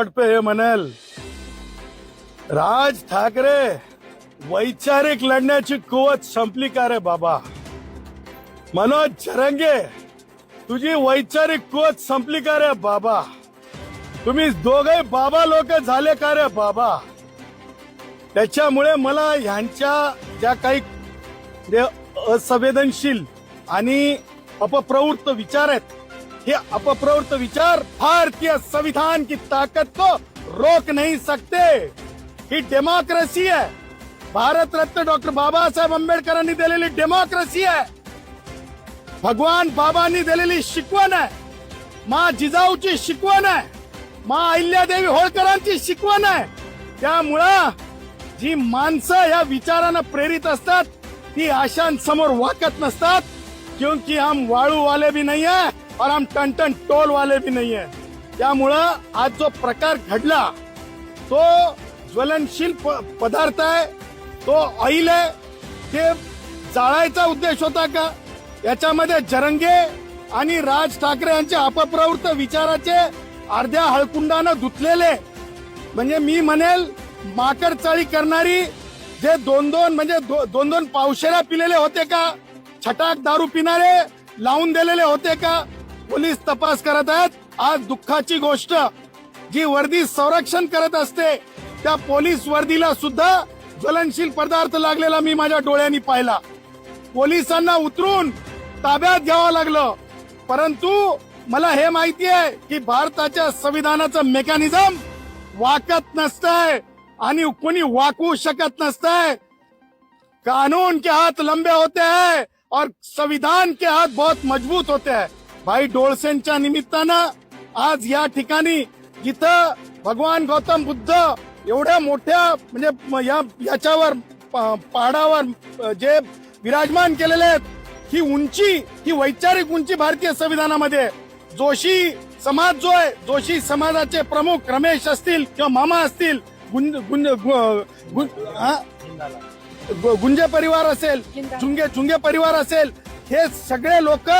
Spot पे हे म्हणाल, राज ठाकरे वैचारिक लढण्याची कुवत संपली का रे बाबा? मनोज जरंगे तुझी वैचारिक कुवत संपली का रे बाबा? तुम्ही दोघे बाबा लोक झाले का रे बाबा? त्याच्यामुळे मला ह्यांच्या ज्या काही असंवेदनशील आणि अपप्रवृत्त विचार आहेत, ये अपप्रवृत्त विचार भारतीय संविधान की ताकत को रोक नहीं सकते। ही डेमोक्रेसी है, भारत रत्न डॉक्टर बाबासाहेब आंबेडकरांनी दिलेली डेमोक्रेसी आहे, भगवान बाबांनी दिलेली शिकवण आहे, माँ जिजाऊची शिकवण आहे, माँ अहिल्यादेवी होळकरांची शिकवण आहे। त्यामुळं जी माणसं या विचारानं प्रेरित असतात ती आशांसमोर वाकत नसतात, क्योंकि हम वाळू वाले भी नहीं है और हम टन टोल वाले भी नहीं है। त्यामुळं आज जो प्रकार घडला तो ज्वलनशील पदार्थ आहे, तो ऑइल आहे, ते जाळायचा उद्देश होता का? याच्यामध्ये जरंगे आणि राज ठाकरे यांचे अपप्रवृत्त विचाराचे अर्ध्या हळकुंडानं धुतलेले, म्हणजे मी म्हणेल माकड चाळी करणारी जे दोन दोन पावशेऱ्या पिलेले होते का? छटाक दारू पिणारे लावून दिलेले होते का? पोलीस तपास करत आहेत। आज दुःखाची गोष्ट, जी वर्दी संरक्षण करत असते त्या पोलीस वर्दीला सुद्धा ज्वलनशील पदार्थ लागलेला मी माझ्या डोळ्यांनी पाहिला। पोलिसांना उतरून ताब्यात घ्यावं लागलं, परंतु मला हे माहिती आहे की भारताच्या संविधानाचं मेकॅनिझम वाकत नसतंय आणि कोणी वाकवू शकत नसतंय। कानून के हाथ लंबे होते हैं और संविधान के हाथ बहुत मजबूत होते हैं। भाई डोळसेंच्या निमित्तानं आज या ठिकाणी जिथं भगवान गौतम बुद्ध एवढ्या मोठ्या म्हणजे याच्यावर पहाडावर जे विराजमान केलेले आहेत, ही उंची, ही वैचारिक उंची भारतीय संविधानामध्ये जोशी समाज जो आहे, जोशी समाजाचे प्रमुख रमेश असतील किंवा मामा असतील, गुंजे परिवार असेल, चुंगे परिवार असेल, हे सगळे लोक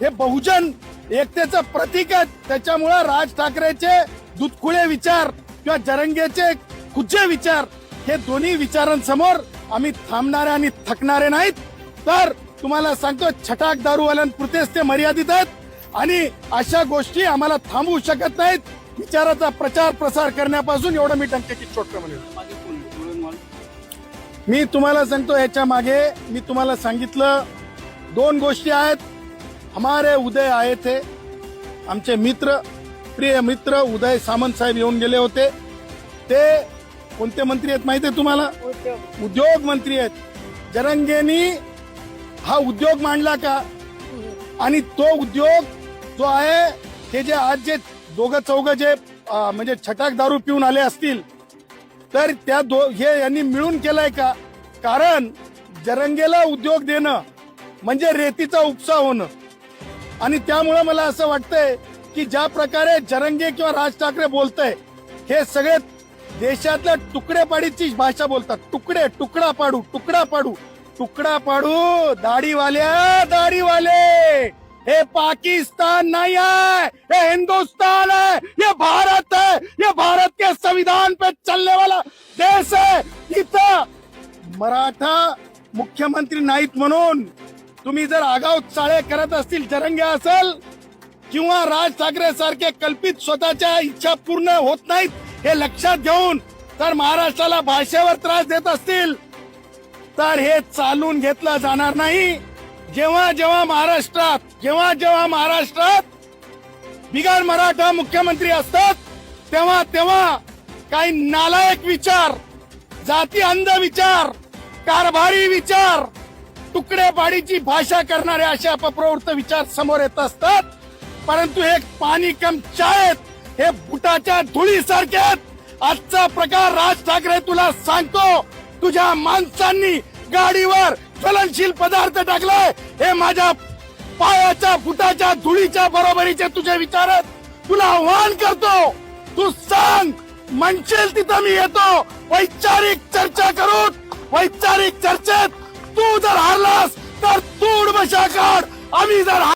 हे बहुजन एकतेचं प्रतीक आहेत। त्याच्यामुळे राज ठाकरेचे दुधखुळे विचार किंवा जरंगेचे खुजे विचार, हे दोन्ही विचारांसमोर आम्ही थांबणारे आणि थकणारे नाहीत। तर तुम्हाला सांगतो, छटाक दारूवाल्यांपुरतेच ते मर्यादित आहेत आणि अशा गोष्टी आम्हाला थांबवू शकत नाहीत। विचाराचा प्रचार प्रसार करण्यापासून एवढं मी टंकेकी छोटं म्हणेन। मी तुम्हाला सांगतो, याच्या मागे मी तुम्हाला सांगितलं दोन गोष्टी आहेत। हमारे उदय आए थे, आमचे मित्र, प्रिय मित्र उदय सामंत साहेब येऊन गेले होते। ते कोणते मंत्री आहेत माहिती आहे तुम्हाला? उद्योग मंत्री आहेत। जरंगेनी हा उद्योग मांडला का? आणि तो उद्योग जो आहे, ते जे आज जे दोघं चौघं जे म्हणजे छटाक दारू पिऊन आले असतील, तर त्या हे यांनी मिळून केलाय का? कारण जरंगेला उद्योग देणं म्हणजे रेतीचा उपसा होणं। आणि त्यामुळे मला असं वाटतंय की ज्या प्रकारे जरंगे किंवा राज ठाकरे बोलतय, हे सगळे देशातल्या तुकडेपाडीची भाषा बोलतात। तुकडा पाडू, दाढीवाले, हे पाकिस्तान नहीं है, ये हिंदुस्तान है, ये भारत है, ये भारत के संविधान पे चलने वाला देश है। इथं मराठा मुख्यमंत्री नाहीत म्हणून तुम्ही जर आगाऊ चाळे करत असतील, जरंगे असेल किंवा राज ठाकरे सारखे कल्पित स्वतःच्या इच्छा पूर्ण होत नाहीत हे लक्षात घेऊन तर महाराष्ट्राला भाषेवर त्रास देत असतील, तर हे चालून घेतलं जाणार नाही। जेव्हा महाराष्ट्रात बिगर मराठा मुख्यमंत्री असतात, तेव्हा काही नालायक विचार, जाती अंध विचार, कारभारी विचार, तुकडेपाडीची भाषा करणारे असे अपप्रवृत्त विचार समोर येत असतात। परंतु हे पाणी कम चायत, हे बुटाच्या धुळीसारखे आहेत। आजचा प्रकार राज ठाकरे, तुला सांगतो, तुझ्या माणसांनी गाडीवर ज्वलनशील पदार्थ टाकलाय, हे माझ्या पायाच्या बुटाच्या धुळीच्या बरोबरीचे तुझे विचार आहेत। तुला आव्हान करतो, तू सांग, म्हणशील तिथं मी येतो। वैचारिक चर्चा करून, वैचारिक चर्चेत तू जर हारलास तर तूड बशा काढ, आम्ही जर